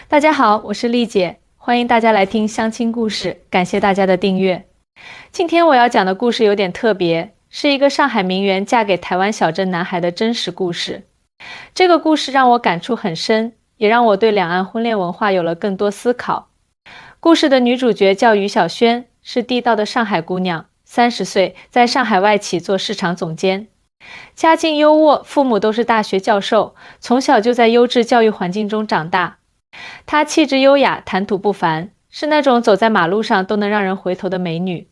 大家好，我是丽姐，欢迎大家来听相亲故事，感谢大家的订阅。今天我要讲的故事有点特别，是一个上海名媛嫁给台湾小镇男孩的真实故事。这个故事让我感触很深，也让我对两岸婚恋文化有了更多思考。故事的女主角叫于小萱，是地道的上海姑娘，30岁，在上海外企做市场总监。家境优渥，父母都是大学教授，从小就在优质教育环境中长大。她气质优雅，谈吐不凡，是那种走在马路上都能让人回头的美女。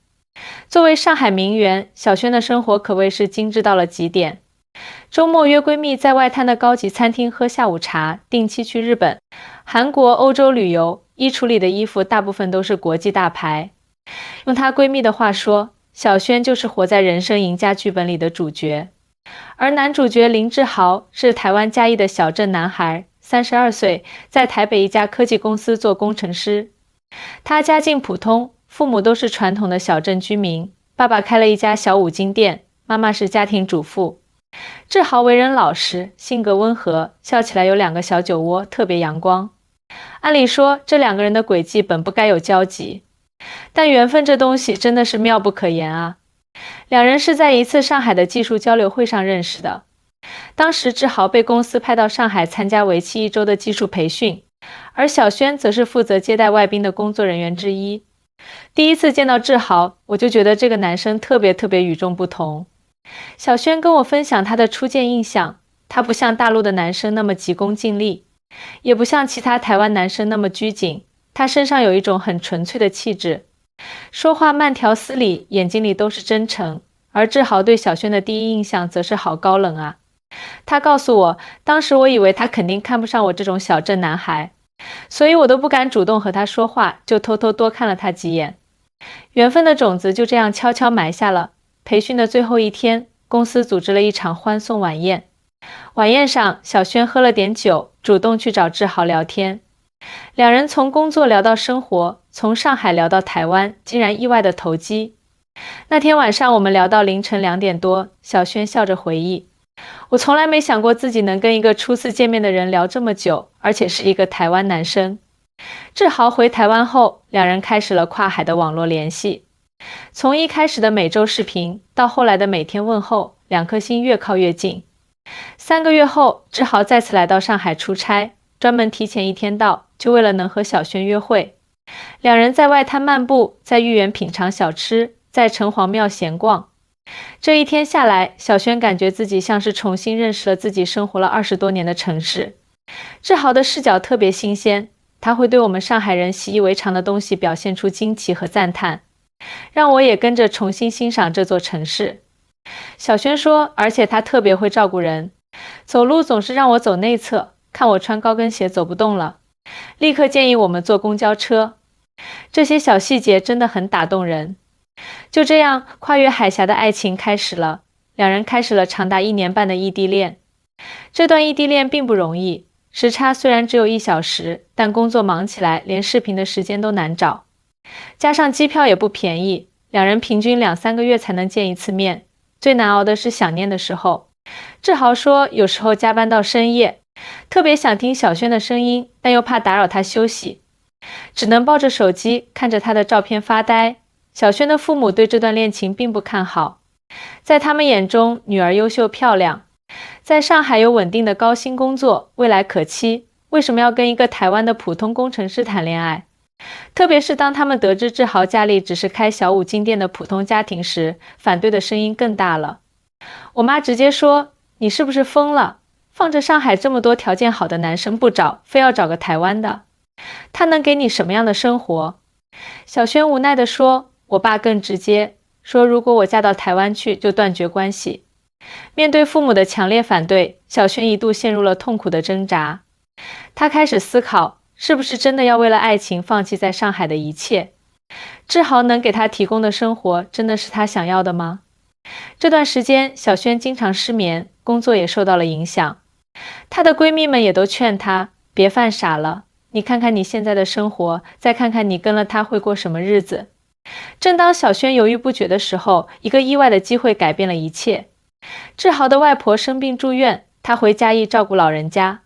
作为上海名媛，小萱的生活可谓是精致到了极点。周末约闺蜜在外滩的高级餐厅喝下午茶，定期去日本、韩国、欧洲旅游，衣橱里的衣服大部分都是国际大牌。用她闺蜜的话说，小萱就是活在人生赢家剧本里的主角。而男主角林志豪是台湾嘉义的小镇男孩，32岁，在台北一家科技公司做工程师。他家境普通，父母都是传统的小镇居民，爸爸开了一家小五金店，妈妈是家庭主妇。志豪为人老实，性格温和，笑起来有2个小酒窝，特别阳光。按理说，这2个人的轨迹本不该有交集，但缘分这东西真的是妙不可言啊。2人是在一次上海的技术交流会上认识的。当时志豪被公司派到上海参加为期1周的技术培训，而小萱则是负责接待外宾的工作人员之一。第一次见到志豪，我就觉得这个男生特别与众不同。小萱跟我分享他的初见印象，他不像大陆的男生那么急功近利，也不像其他台湾男生那么拘谨，他身上有一种很纯粹的气质。说话慢条斯理，眼睛里都是真诚，而志豪对小萱的第一印象则是好高冷啊。他告诉我，当时我以为他肯定看不上我这种小镇男孩，所以我都不敢主动和他说话，就偷偷多看了他几眼。缘分的种子就这样悄悄埋下了。培训的最后一天，公司组织了一场欢送晚宴。晚宴上，小萱喝了点酒，主动去找志豪聊天。2人从工作聊到生活，从上海聊到台湾，竟然意外的投机。那天晚上我们聊到凌晨2点多，小萱笑着回忆，我从来没想过自己能跟一个初次见面的人聊这么久，而且是一个台湾男生。志豪回台湾后，2人开始了跨海的网络联系。从一开始的每周视频，到后来的每天问候，2颗心越靠越近。3个月后，志豪再次来到上海出差，专门提前1天到，就为了能和小萱约会。2人在外滩漫步，在豫园品尝小吃，在城隍庙闲逛。这一天下来，小萱感觉自己像是重新认识了自己生活了20多年的城市。志豪的视角特别新鲜，他会对我们上海人习以为常的东西表现出惊奇和赞叹，让我也跟着重新欣赏这座城市。小萱说，而且他特别会照顾人，走路总是让我走内侧，看我穿高跟鞋走不动了，立刻建议我们坐公交车。这些小细节真的很打动人。就这样，跨越海峡的爱情开始了，2人开始了长达1年半的异地恋。这段异地恋并不容易，时差虽然只有1小时，但工作忙起来，连视频的时间都难找。加上机票也不便宜，2人平均2-3个月才能见一次面。最难熬的是想念的时候。志豪说，有时候加班到深夜，特别想听小萱的声音，但又怕打扰她休息，只能抱着手机看着她的照片发呆。小萱的父母对这段恋情并不看好，在他们眼中，女儿优秀漂亮，在上海有稳定的高薪工作，未来可期，为什么要跟一个台湾的普通工程师谈恋爱？特别是当他们得知志豪家里只是开小五金店的普通家庭时，反对的声音更大了。我妈直接说，你是不是疯了？放着上海这么多条件好的男生不找，非要找个台湾的，他能给你什么样的生活？小萱无奈地说，我爸更直接，说如果我嫁到台湾去，就断绝关系。面对父母的强烈反对，小萱一度陷入了痛苦的挣扎。她开始思考，是不是真的要为了爱情放弃在上海的一切？志豪能给她提供的生活，真的是她想要的吗？这段时间，小萱经常失眠，工作也受到了影响。她的闺蜜们也都劝她，别犯傻了，你看看你现在的生活，再看看你跟了他会过什么日子。正当小萱犹豫不决的时候，一个意外的机会改变了一切。志豪的外婆生病住院，他回嘉义照顾老人家。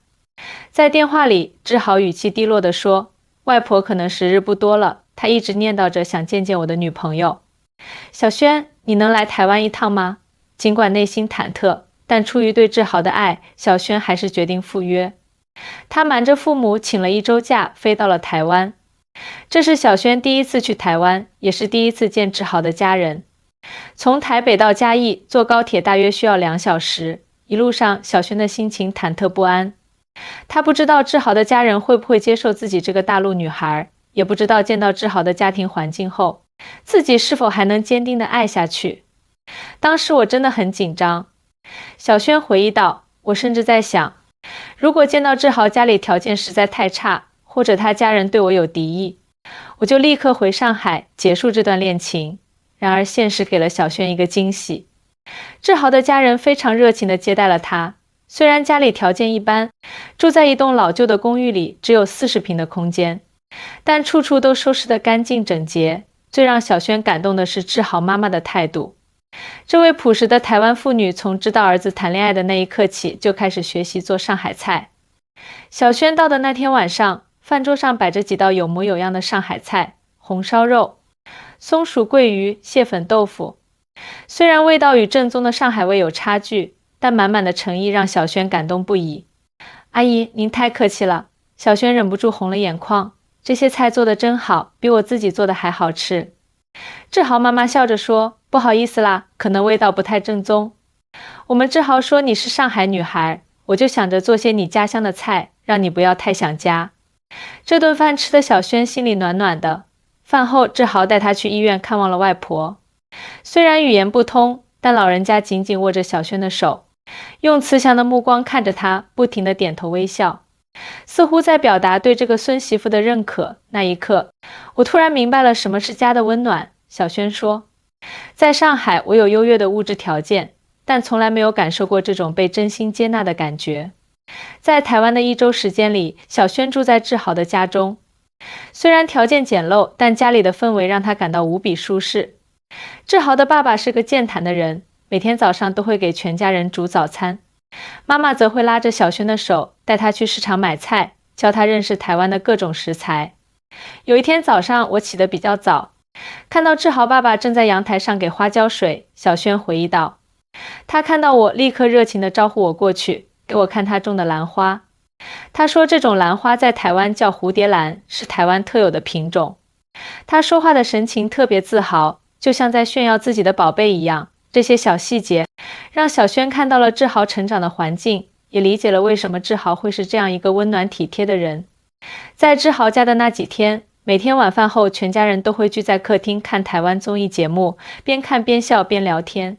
在电话里，志豪语气低落地说：“外婆可能时日不多了，她一直念叨着想见见我的女朋友。小轩，你能来台湾一趟吗？”尽管内心忐忑，但出于对志豪的爱，小轩还是决定赴约。他瞒着父母请了1周假，飞到了台湾。这是小轩第一次去台湾，也是第一次见志豪的家人。从台北到嘉义，坐高铁大约需要2小时。一路上，小轩的心情忐忑不安。他不知道志豪的家人会不会接受自己这个大陆女孩，也不知道见到志豪的家庭环境后，自己是否还能坚定地爱下去。当时我真的很紧张。小轩回忆道，我甚至在想，如果见到志豪家里条件实在太差，或者他家人对我有敌意，我就立刻回上海结束这段恋情。然而现实给了小轩一个惊喜。志豪的家人非常热情地接待了他，虽然家里条件一般，住在一栋老旧的公寓里，只有40平的空间，但处处都收拾得干净整洁。最让小轩感动的是志豪妈妈的态度。这位朴实的台湾妇女从知道儿子谈恋爱的那一刻起，就开始学习做上海菜。小轩到的那天晚上，饭桌上摆着几道有模有样的上海菜：红烧肉、松鼠桂鱼、蟹粉豆腐。虽然味道与正宗的上海味有差距，但满满的诚意让小轩感动不已。阿姨，您太客气了。小轩忍不住红了眼眶，这些菜做得真好，比我自己做的还好吃。志豪妈妈笑着说，不好意思啦，可能味道不太正宗。我们志豪说你是上海女孩，我就想着做些你家乡的菜，让你不要太想家。这顿饭吃的小轩心里暖暖的。饭后，志豪带他去医院看望了外婆。虽然语言不通，但老人家紧紧握着小轩的手，用慈祥的目光看着他，不停地点头微笑，似乎在表达对这个孙媳妇的认可。那一刻，我突然明白了什么是家的温暖。小轩说，在上海我有优越的物质条件，但从来没有感受过这种被真心接纳的感觉。在台湾的1周时间里，小轩住在志豪的家中，虽然条件简陋，但家里的氛围让他感到无比舒适。志豪的爸爸是个健谈的人，每天早上都会给全家人煮早餐，妈妈则会拉着小轩的手，带他去市场买菜，教他认识台湾的各种食材。有一天早上，我起得比较早，看到志豪爸爸正在阳台上给花浇水。小轩回忆道，他看到我，立刻热情地招呼我过去，给我看他种的兰花。他说这种兰花在台湾叫蝴蝶兰，是台湾特有的品种。他说话的神情特别自豪，就像在炫耀自己的宝贝一样。这些小细节让小轩看到了志豪成长的环境，也理解了为什么志豪会是这样一个温暖体贴的人。在志豪家的那几天，每天晚饭后，全家人都会聚在客厅看台湾综艺节目，边看边笑边聊天。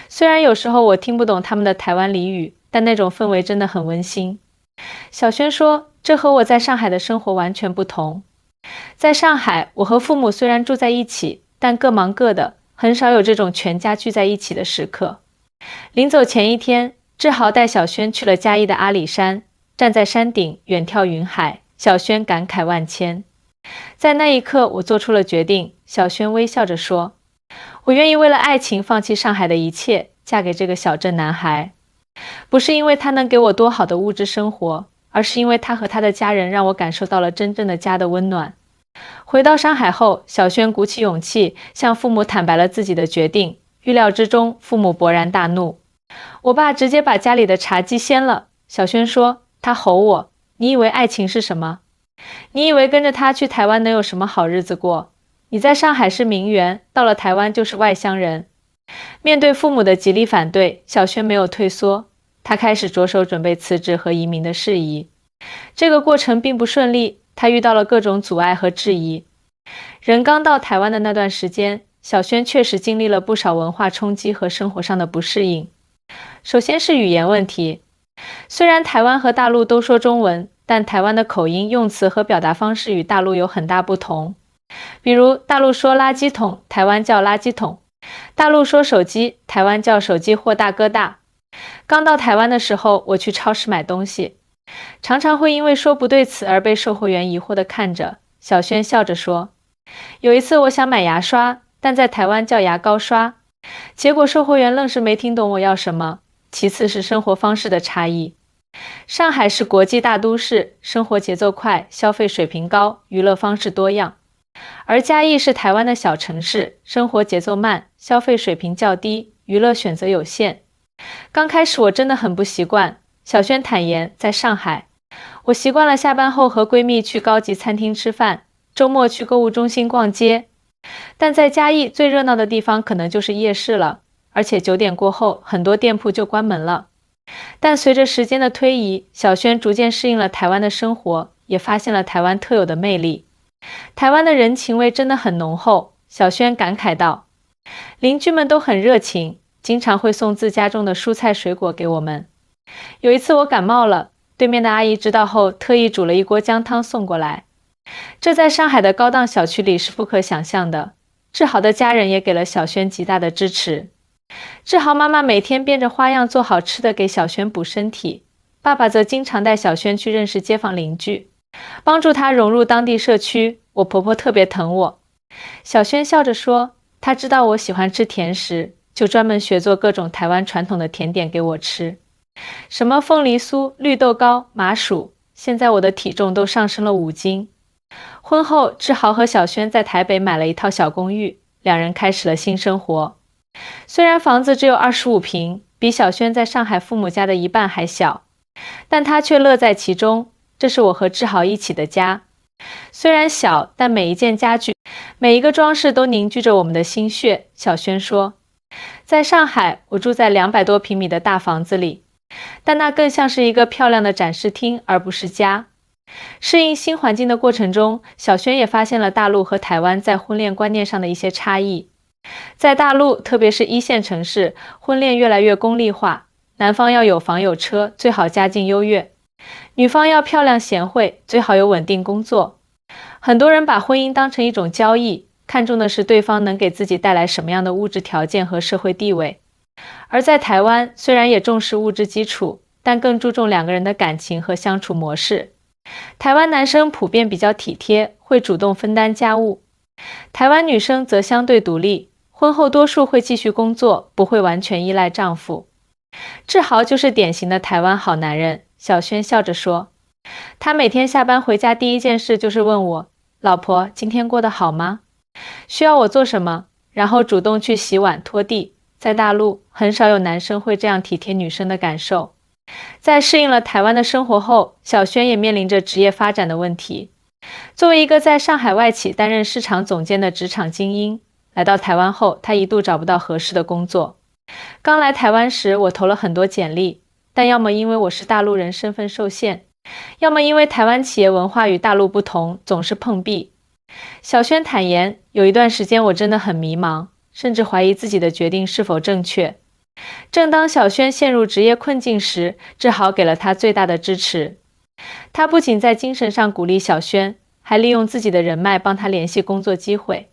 虽然有时候我听不懂他们的台湾俚语，但那种氛围真的很温馨。小轩说，这和我在上海的生活完全不同。在上海，我和父母虽然住在一起，但各忙各的，很少有这种全家聚在一起的时刻。临走前一天，志豪带小轩去了嘉义的阿里山，站在山顶远眺云海，小轩感慨万千。在那一刻，我做出了决定。小轩微笑着说，我愿意为了爱情放弃上海的一切，嫁给这个小镇男孩。不是因为他能给我多好的物质生活，而是因为他和他的家人让我感受到了真正的家的温暖。回到上海后，小轩鼓起勇气向父母坦白了自己的决定，预料之中，父母勃然大怒。我爸直接把家里的茶几掀了。小轩说，他吼我，你以为爱情是什么？你以为跟着他去台湾能有什么好日子过？你在上海是名媛，到了台湾就是外乡人。面对父母的极力反对，小轩没有退缩，他开始着手准备辞职和移民的事宜。这个过程并不顺利，他遇到了各种阻碍和质疑。人刚到台湾的那段时间，小轩确实经历了不少文化冲击和生活上的不适应。首先是语言问题，虽然台湾和大陆都说中文，但台湾的口音、用词和表达方式与大陆有很大不同。比如大陆说垃圾桶，台湾叫垃圾桶；大陆说手机，台湾叫手机或大哥大。刚到台湾的时候，我去超市买东西，常常会因为说不对词而被售货员疑惑地看着。小轩笑着说，有一次我想买牙刷，但在台湾叫牙膏刷，结果售货员愣是没听懂我要什么。其次是生活方式的差异，上海是国际大都市，生活节奏快，消费水平高，娱乐方式多样。而嘉义是台湾的小城市，生活节奏慢，消费水平较低，娱乐选择有限。刚开始我真的很不习惯，小轩坦言，在上海，我习惯了下班后和闺蜜去高级餐厅吃饭，周末去购物中心逛街。但在嘉义最热闹的地方可能就是夜市了，而且9点过后，很多店铺就关门了。但随着时间的推移，小轩逐渐适应了台湾的生活，也发现了台湾特有的魅力。台湾的人情味真的很浓厚，小轩感慨道。邻居们都很热情，经常会送自家种的蔬菜水果给我们。有一次我感冒了，对面的阿姨知道后，特意煮了一锅姜汤送过来。这在上海的高档小区里是不可想象的。志豪的家人也给了小轩极大的支持。志豪妈妈每天变着花样做好吃的给小轩补身体，爸爸则经常带小轩去认识街坊邻居，帮助他融入当地社区。我婆婆特别疼我。小轩笑着说，她知道我喜欢吃甜食，就专门学做各种台湾传统的甜点给我吃，什么凤梨酥、绿豆糕、麻薯。现在我的体重都上升了5斤。婚后，志豪和小轩在台北买了一套小公寓，两人开始了新生活。虽然房子只有25平，比小轩在上海父母家的一半还小，但他却乐在其中。这是我和志豪一起的家。虽然小，但每一件家具，每一个装饰都凝聚着我们的心血。小轩说，在上海，我住在200多平米的大房子里，但那更像是一个漂亮的展示厅，而不是家。适应新环境的过程中，小轩也发现了大陆和台湾在婚恋观念上的一些差异。在大陆，特别是1线城市，婚恋越来越功利化，男方要有房有车，最好家境优越；女方要漂亮贤惠，最好有稳定工作。很多人把婚姻当成一种交易，看重的是对方能给自己带来什么样的物质条件和社会地位。而在台湾，虽然也重视物质基础，但更注重2个人的感情和相处模式。台湾男生普遍比较体贴，会主动分担家务；台湾女生则相对独立，婚后多数会继续工作，不会完全依赖丈夫。志豪就是典型的台湾好男人，小轩笑着说。他每天下班回家第一件事就是问我，老婆，今天过得好吗？需要我做什么？然后主动去洗碗拖地。在大陆，很少有男生会这样体贴女生的感受。在适应了台湾的生活后，小轩也面临着职业发展的问题。作为一个在上海外企担任市场总监的职场精英，来到台湾后，他一度找不到合适的工作。刚来台湾时，我投了很多简历，但要么因为我是大陆人身份受限，要么因为台湾企业文化与大陆不同，总是碰壁。小轩坦言，有一段时间我真的很迷茫，甚至怀疑自己的决定是否正确。正当小轩陷入职业困境时，志豪给了他最大的支持。他不仅在精神上鼓励小轩，还利用自己的人脉帮他联系工作机会。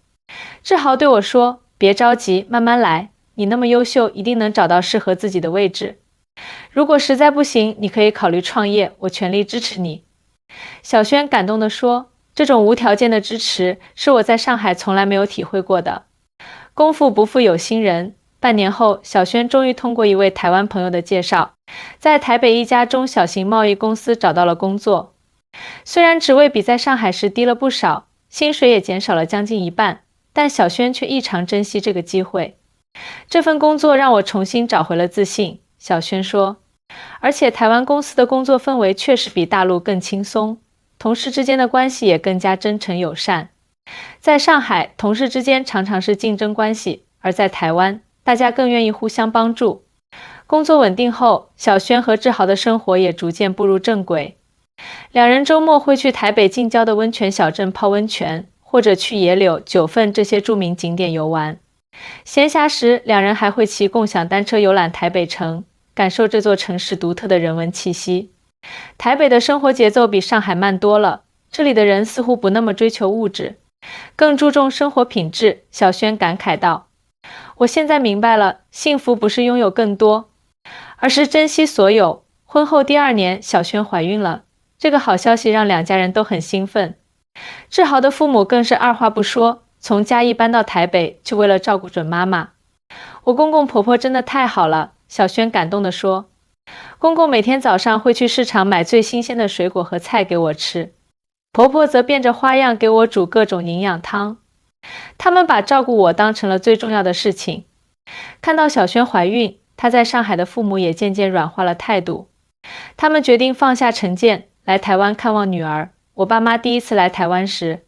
志豪对我说，别着急，慢慢来，你那么优秀，一定能找到适合自己的位置。如果实在不行，你可以考虑创业，我全力支持你。小轩感动地说，这种无条件的支持是我在上海从来没有体会过的。功夫不负有心人，半年后，小轩终于通过一位台湾朋友的介绍，在台北一家中小型贸易公司找到了工作。虽然职位比在上海时低了不少，薪水也减少了将近一半，但小轩却异常珍惜这个机会。这份工作让我重新找回了自信，小轩说。而且台湾公司的工作氛围确实比大陆更轻松，同事之间的关系也更加真诚友善。在上海，同事之间常常是竞争关系，而在台湾，大家更愿意互相帮助。工作稳定后，小轩和志豪的生活也逐渐步入正轨。两人周末会去台北近郊的温泉小镇泡温泉，或者去野柳、九份这些著名景点游玩。闲暇时，两人还会骑共享单车游览台北城，感受这座城市独特的人文气息。台北的生活节奏比上海慢多了，这里的人似乎不那么追求物质，更注重生活品质。小轩感慨道，我现在明白了，幸福不是拥有更多，而是珍惜所有。婚后第2年，小轩怀孕了，这个好消息让两家人都很兴奋。志豪的父母更是二话不说，从嘉义搬到台北，就为了照顾准妈妈。我公公婆婆真的太好了，小轩感动地说。公公每天早上会去市场买最新鲜的水果和菜给我吃，婆婆则变着花样给我煮各种营养汤。他们把照顾我当成了最重要的事情。看到小轩怀孕，她在上海的父母也渐渐软化了态度。他们决定放下成见，来台湾看望女儿。我爸妈第一次来台湾时，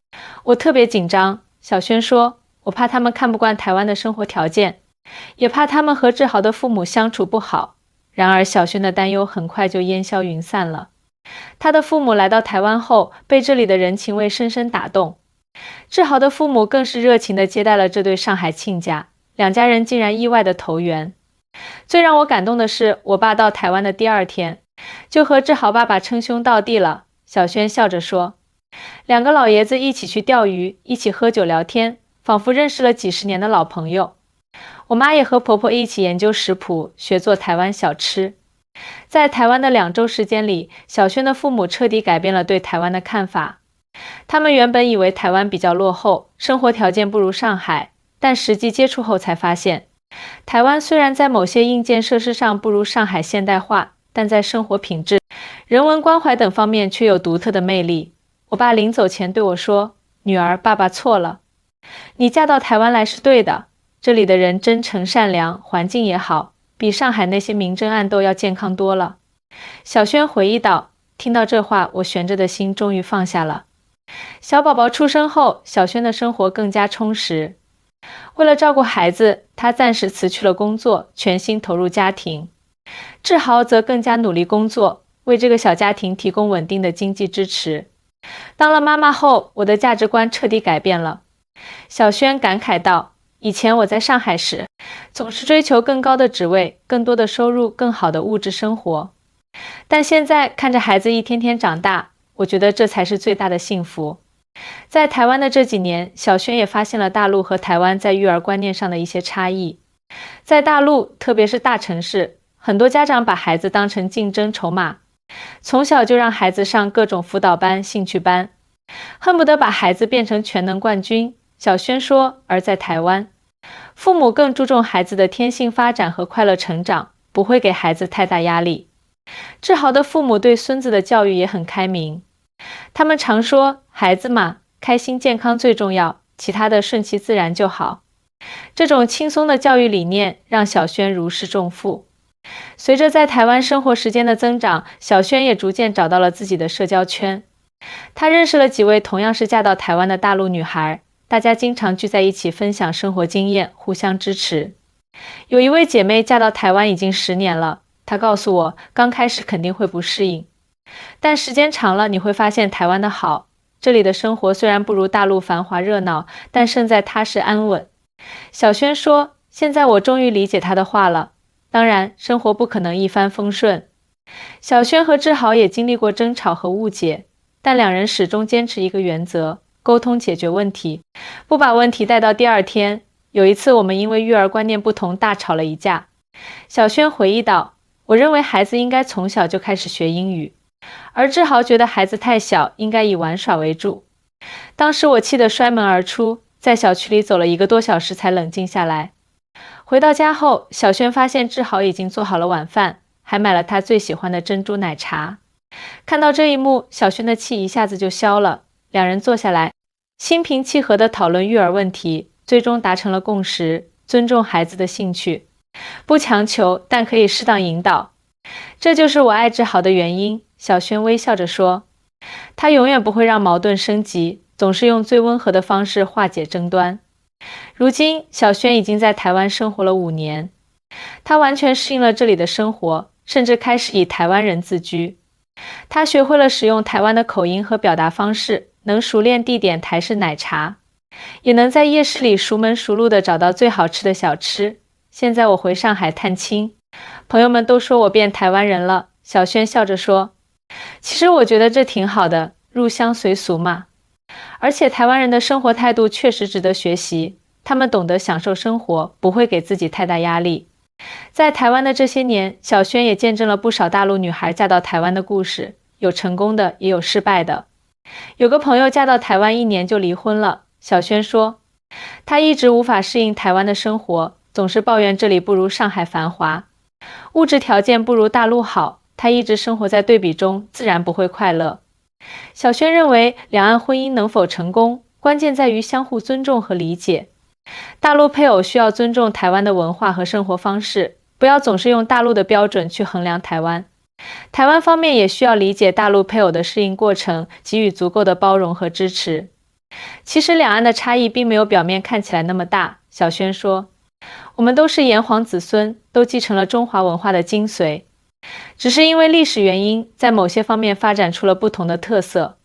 我特别紧张。小轩说，我怕他们看不惯台湾的生活条件，也怕他们和志豪的父母相处不好。然而小轩的担忧很快就烟消云散了。他的父母来到台湾后，被这里的人情味深深打动。志豪的父母更是热情地接待了这对上海亲家，两家人竟然意外地投缘。最让我感动的是，我爸到台湾的第二天，就和志豪爸爸称兄道弟了。小轩笑着说，两个老爷子一起去钓鱼，一起喝酒聊天，仿佛认识了几十年的老朋友。我妈也和婆婆一起研究食谱，学做台湾小吃。在台湾的2周时间里，小轩的父母彻底改变了对台湾的看法。他们原本以为台湾比较落后，生活条件不如上海，但实际接触后才发现，台湾虽然在某些硬件设施上不如上海现代化，但在生活品质、人文关怀等方面却有独特的魅力。我爸临走前对我说，女儿，爸爸错了，你嫁到台湾来是对的，这里的人真诚善良，环境也好，比上海那些明争暗斗要健康多了。小轩回忆道，听到这话，我悬着的心终于放下了。小宝宝出生后，小轩的生活更加充实。为了照顾孩子，他暂时辞去了工作，全心投入家庭。志豪则更加努力工作，为这个小家庭提供稳定的经济支持。当了妈妈后，我的价值观彻底改变了。小轩感慨道，以前我在上海时，总是追求更高的职位、更多的收入、更好的物质生活。但现在看着孩子一天天长大，我觉得这才是最大的幸福。在台湾的这几年，小轩也发现了大陆和台湾在育儿观念上的一些差异。在大陆，特别是大城市，很多家长把孩子当成竞争筹码，从小就让孩子上各种辅导班、兴趣班，恨不得把孩子变成全能冠军。小轩说，而在台湾，父母更注重孩子的天性发展和快乐成长，不会给孩子太大压力。志豪的父母对孙子的教育也很开明，他们常说，孩子嘛，开心健康最重要，其他的顺其自然就好。这种轻松的教育理念让小轩如释重负。随着在台湾生活时间的增长，小轩也逐渐找到了自己的社交圈。他认识了几位同样是嫁到台湾的大陆女孩，大家经常聚在一起分享生活经验，互相支持。有一位姐妹嫁到台湾已经10年了，她告诉我，刚开始肯定会不适应，但时间长了你会发现台湾的好。这里的生活虽然不如大陆繁华热闹，但胜在踏实安稳。小轩说，现在我终于理解她的话了。当然，生活不可能一帆风顺。小轩和志豪也经历过争吵和误解，但两人始终坚持一个原则，沟通解决问题，不把问题带到第二天。有一次我们因为育儿观念不同大吵了一架。小轩回忆道，我认为孩子应该从小就开始学英语，而志豪觉得孩子太小，应该以玩耍为主。当时我气得摔门而出，在小区里走了1个多小时才冷静下来。回到家后，小轩发现志豪已经做好了晚饭，还买了他最喜欢的珍珠奶茶。看到这一幕，小轩的气一下子就消了。两人坐下来，心平气和地讨论育儿问题，最终达成了共识，尊重孩子的兴趣，不强求，但可以适当引导。这就是我爱志豪的原因，小轩微笑着说。他永远不会让矛盾升级，总是用最温和的方式化解争端。如今，小轩已经在台湾生活了5年，他完全适应了这里的生活，甚至开始以台湾人自居。他学会了使用台湾的口音和表达方式，能熟练地点台式奶茶，也能在夜市里熟门熟路地找到最好吃的小吃。现在我回上海探亲，朋友们都说我变台湾人了。小轩笑着说，其实我觉得这挺好的，入乡随俗嘛。而且台湾人的生活态度确实值得学习，他们懂得享受生活，不会给自己太大压力。在台湾的这些年，小轩也见证了不少大陆女孩嫁到台湾的故事，有成功的，也有失败的。有个朋友嫁到台湾1年就离婚了。小轩说，她一直无法适应台湾的生活，总是抱怨这里不如上海繁华。物质条件不如大陆好，他一直生活在对比中，自然不会快乐。小轩认为，两岸婚姻能否成功，关键在于相互尊重和理解。大陆配偶需要尊重台湾的文化和生活方式，不要总是用大陆的标准去衡量台湾。台湾方面也需要理解大陆配偶的适应过程，给予足够的包容和支持。其实两岸的差异并没有表面看起来那么大，小轩说，我们都是炎黄子孙，都继承了中华文化的精髓，只是因为历史原因，在某些方面发展出了不同的特色。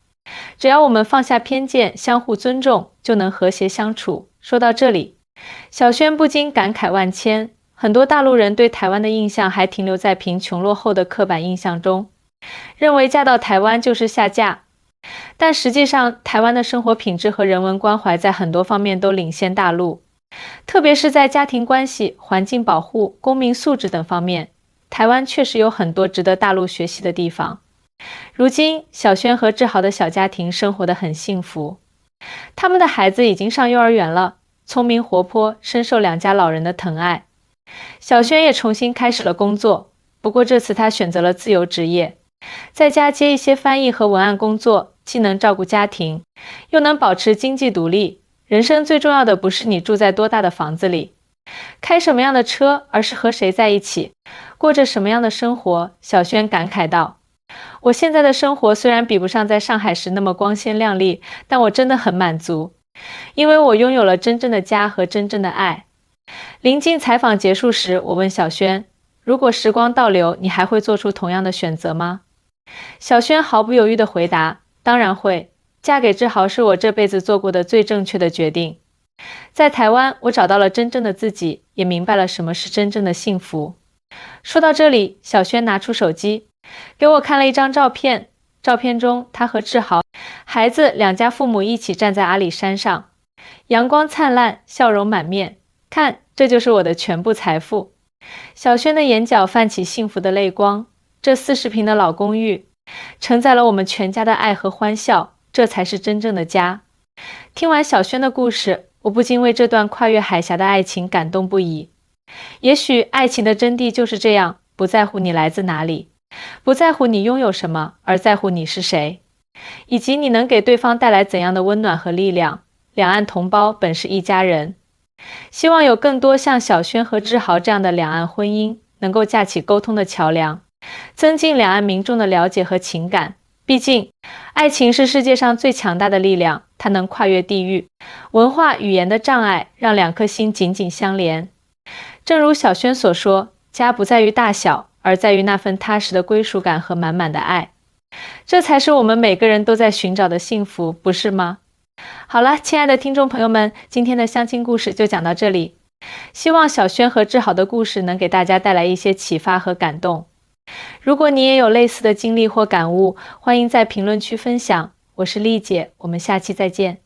只要我们放下偏见，相互尊重，就能和谐相处。说到这里，小轩不禁感慨万千。很多大陆人对台湾的印象还停留在贫穷落后的刻板印象中，认为嫁到台湾就是下嫁。但实际上，台湾的生活品质和人文关怀在很多方面都领先大陆，特别是在家庭关系、环境保护、公民素质等方面，台湾确实有很多值得大陆学习的地方。如今，小轩和志豪的小家庭生活得很幸福，他们的孩子已经上幼儿园了，聪明活泼，深受两家老人的疼爱。小轩也重新开始了工作，不过这次他选择了自由职业，在家接一些翻译和文案工作，既能照顾家庭，又能保持经济独立。人生最重要的不是你住在多大的房子里，开什么样的车，而是和谁在一起，过着什么样的生活。小轩感慨道，我现在的生活虽然比不上在上海时那么光鲜亮丽，但我真的很满足，因为我拥有了真正的家和真正的爱。临近采访结束时，我问小轩，如果时光倒流，你还会做出同样的选择吗？小轩毫不犹豫地回答，当然会，嫁给志豪是我这辈子做过的最正确的决定。在台湾，我找到了真正的自己，也明白了什么是真正的幸福。说到这里，小轩拿出手机，给我看了一张照片，照片中他和志豪、孩子两家父母一起站在阿里山上，阳光灿烂，笑容满面，看，这就是我的全部财富。小轩的眼角泛起幸福的泪光，这40平的老公寓承载了我们全家的爱和欢笑，这才是真正的家。听完小轩的故事，我不禁为这段跨越海峡的爱情感动不已。也许爱情的真谛就是这样，不在乎你来自哪里，不在乎你拥有什么，而在乎你是谁，以及你能给对方带来怎样的温暖和力量。两岸同胞本是一家人。希望有更多像小轩和志豪这样的两岸婚姻能够架起沟通的桥梁，增进两岸民众的了解和情感。毕竟，爱情是世界上最强大的力量，它能跨越地域、文化、语言的障碍，让两颗心紧紧相连。正如小轩所说，家不在于大小，而在于那份踏实的归属感和满满的爱。这才是我们每个人都在寻找的幸福，不是吗？好了，亲爱的听众朋友们，今天的相亲故事就讲到这里。希望小轩和志豪的故事能给大家带来一些启发和感动。如果你也有类似的经历或感悟，欢迎在评论区分享。我是丽姐，我们下期再见。